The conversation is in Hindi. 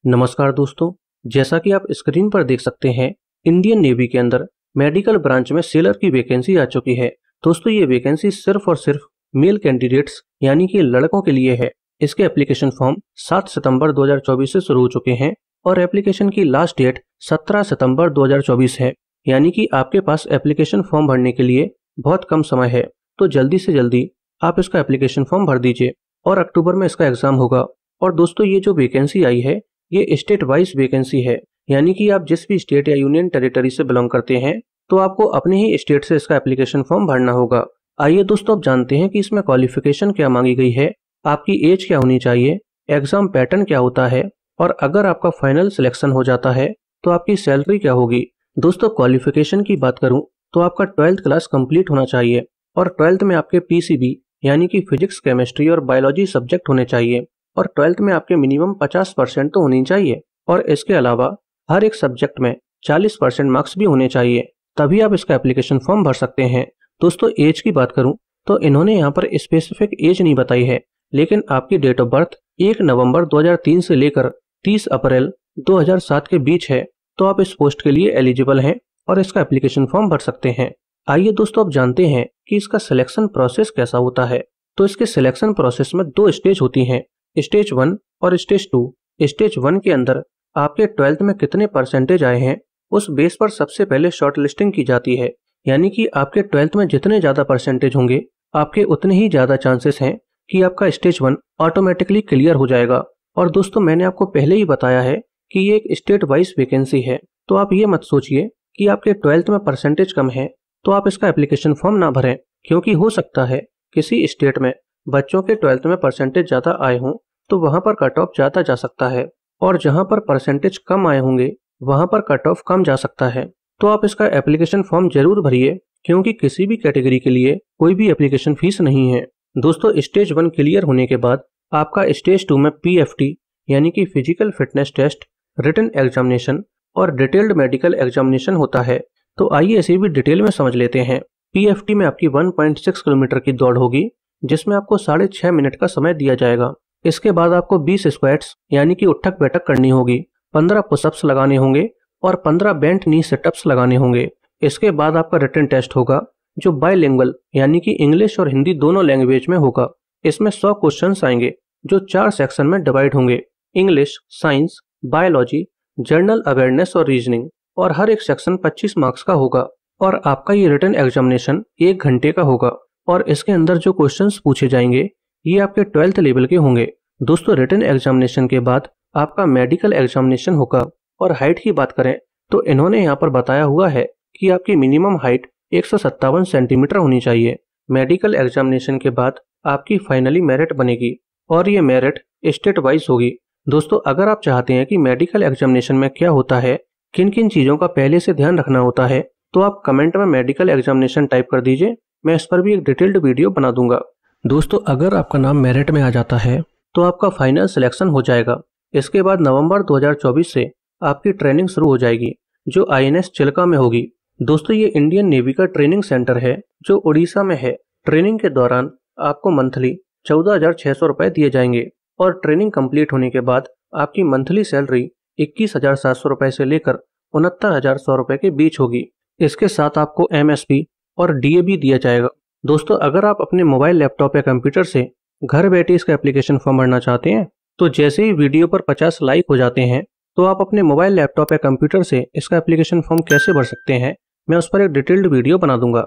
नमस्कार दोस्तों, जैसा कि आप स्क्रीन पर देख सकते हैं, इंडियन नेवी के अंदर मेडिकल ब्रांच में सेलर की वैकेंसी आ चुकी है। दोस्तों, ये वैकेंसी सिर्फ और सिर्फ मेल कैंडिडेट्स यानी कि लड़कों के लिए है। इसके एप्लीकेशन फॉर्म 7 सितंबर 2024 से शुरू हो चुके हैं और एप्लीकेशन की लास्ट डेट 17 सितंबर 2024 है। यानी कि आपके पास एप्लीकेशन फॉर्म भरने के लिए बहुत कम समय है, तो जल्दी से जल्दी आप इसका एप्लीकेशन फॉर्म भर दीजिए और अक्टूबर में इसका एग्जाम होगा। और दोस्तों, ये जो वैकेंसी आई है ये स्टेट वाइज वैकेंसी है, यानी कि आप जिस भी स्टेट या यूनियन टेरिटरी से बिलोंग करते हैं तो आपको अपने ही स्टेट से इसका एप्लीकेशन फॉर्म भरना होगा। आइए दोस्तों, अब जानते हैं कि इसमें क्वालिफिकेशन क्या मांगी गई है, आपकी एज क्या होनी चाहिए, एग्जाम पैटर्न क्या होता है और अगर आपका फाइनल सिलेक्शन हो जाता है तो आपकी सैलरी क्या होगी। दोस्तों, क्वालिफिकेशन की बात करूं तो आपका 12th क्लास कंप्लीट होना चाहिए और 12th में आपके पीसीबी यानी कि फिजिक्स, केमिस्ट्री और बायोलॉजी सब्जेक्ट होने चाहिए और 12th में आपके मिनिमम 50% तो होनी चाहिए और इसके अलावा हर एक सब्जेक्ट में 40% मार्क्स भी होने चाहिए, तभी आप इसका एप्लीकेशन फॉर्म भर सकते हैं। दोस्तों, एज की बात करूं तो इन्होंने यहाँ पर स्पेसिफिक एज नहीं बताई है, लेकिन आपकी डेट ऑफ बर्थ 1 नवंबर 2003 से लेकर 30 अप्रैल 2007 के बीच है, तो आप इस पोस्ट के लिए एलिजिबल हैं और इसका एप्लीकेशन फॉर्म भर सकते हैं। आइए दोस्तों, अब जानते हैं कि इसका सिलेक्शन प्रोसेस कैसा होता है। तो इसके सिलेक्शन प्रोसेस में 2 स्टेज होती हैं, स्टेज 1 और स्टेज 2। स्टेज 1 के अंदर आपके 12th में कितने परसेंटेज आए हैं उस बेस पर सबसे पहले शॉर्ट लिस्टिंग की जाती है, यानी कि आपके 12th में जितने ज्यादा परसेंटेज होंगे आपके उतने ही ज्यादा चांसेस हैं कि आपका स्टेज 1 ऑटोमेटिकली क्लियर हो जाएगा। और दोस्तों, मैंने आपको पहले ही बताया है कि ये एक स्टेट वाइज वैकेंसी है, तो आप ये मत सोचिए कि आपके 12th में परसेंटेज कम है तो आप इसका एप्लीकेशन फॉर्म ना भरें, क्योंकि हो सकता है किसी स्टेट में बच्चों के 12th में परसेंटेज ज्यादा आए हों तो वहां पर कट ऑफ ज्यादा जा सकता है और जहां पर परसेंटेज कम आए होंगे वहां पर कट ऑफ कम जा सकता है। तो आप इसका एप्लीकेशन फॉर्म जरूर भरिए, क्योंकि किसी भी कैटेगरी के लिए कोई भी एप्लीकेशन फीस नहीं है। दोस्तों, स्टेज 1 क्लियर होने के बाद आपका स्टेज 2 में पीएफटी यानी कि physical fitness test, written examination और डिटेल्ड मेडिकल एग्जामिनेशन होता है। तो आइए इसे भी डिटेल में समझ लेते हैं। पीएफटी में आपकी 1.6 किलोमीटर की दौड़ होगी, जिसमें आपको 6.5 मिनट का समय दिया जाएगा। इसके बाद आपको 20 स्क्वाट्स यानी कि उठक बैठक करनी होगी, 15 पुशअप्स लगाने होंगे और 15 बेंट नी सिटअप्स लगाने होंगे। इसके बाद आपका रिटन टेस्ट होगा, जो बाइलिंगुअल यानी कि इंग्लिश और हिंदी दोनों लैंग्वेज में होगा। इसमें 100 क्वेश्चंस आएंगे जो 4 सेक्शन में डिवाइड होंगे, English, science, biology, general awareness और रीजनिंग, और हर एक सेक्शन 25 मार्क्स का होगा। और आपका ये रिटन एग्जामिनेशन 1 घंटे का होगा और इसके अंदर जो क्वेश्चंस पूछे जाएंगे ये आपके 12th लेवल के होंगे। दोस्तों, रिटन एग्जामिनेशन के बाद आपका मेडिकल एग्जामिनेशन होगा। और हाइट की बात करें तो इन्होंने यहाँ पर बताया हुआ है कि आपकी मिनिमम हाइट 157 सेंटीमीटर होनी चाहिए। मेडिकल एग्जामिनेशन के बाद आपकी फाइनली मेरिट बनेगी और ये मेरिट स्टेट वाइज होगी। दोस्तों, अगर आप चाहते हैं कि मेडिकल एग्जामिनेशन में क्या होता है, किन किन चीजों का पहले से ध्यान रखना होता है, तो आप कमेंट में मेडिकल एग्जामिनेशन टाइप कर दीजिए, मैं इस पर भी एक डिटेल्ड वीडियो बना दूंगा। दोस्तों, अगर आपका नाम मेरिट में आ जाता है तो आपका फाइनल सिलेक्शन हो जाएगा। इसके बाद नवंबर 2024 से आपकी ट्रेनिंग शुरू हो जाएगी, जो आईएनएस चिल्का में होगी। दोस्तों, ये इंडियन नेवी का ट्रेनिंग सेंटर है जो उड़ीसा में है। ट्रेनिंग के दौरान आपको मंथली 14,600 रुपए दिए जाएंगे और ट्रेनिंग कंप्लीट होने के बाद आपकी मंथली सैलरी 21,700 रुपए से लेकर 69,100 रुपए के बीच होगी। इसके साथ आपको एमएसपी और डीए भी दिया जाएगा। दोस्तों, अगर आप अपने मोबाइल, लैपटॉप या कंप्यूटर से घर बैठे इसका एप्लीकेशन फॉर्म भरना चाहते हैं तो जैसे ही वीडियो पर 50 लाइक हो जाते हैं तो आप अपने मोबाइल, लैपटॉप या कंप्यूटर से इसका एप्लीकेशन फॉर्म कैसे भर सकते हैं मैं उस पर एक डिटेल्ड वीडियो बना दूंगा।